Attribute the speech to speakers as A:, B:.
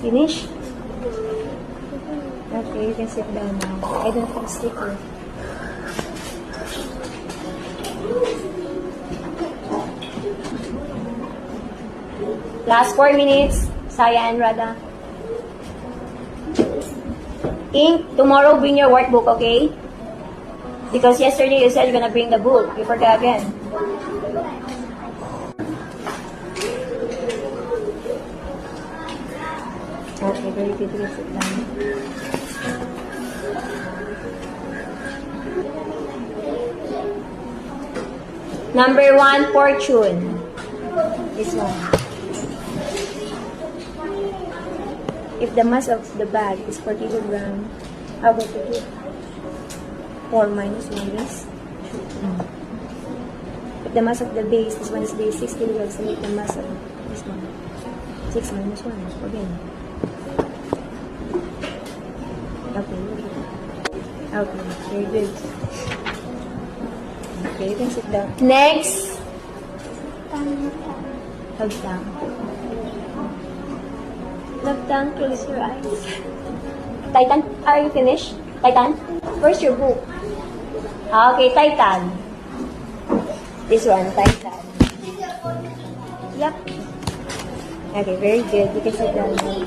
A: Finish? Okay, you can sit down now. I don't have a sticker. Last 4 minutes, Saya and Rada. Ink, tomorrow bring your workbook, okay? Because yesterday you said you're gonna bring the book. You forgot again. Okay, very good. You can sit down. Number 1, fortune. This one. If the mass of the bag is 40 kilograms, how about the gift? 4 minus 1 is? If the mass of the base, this one is base 6 kilograms, so make the mass of this one. 6 minus 1. Again. Okay. Okay, very good. Okay, you can sit down. Next! Hug down. Look down, close your eyes. Titan, are you finished? Titan? Where's your book? Okay, Titan. This one, Titan. Yep. Okay, very good. You can sit down now.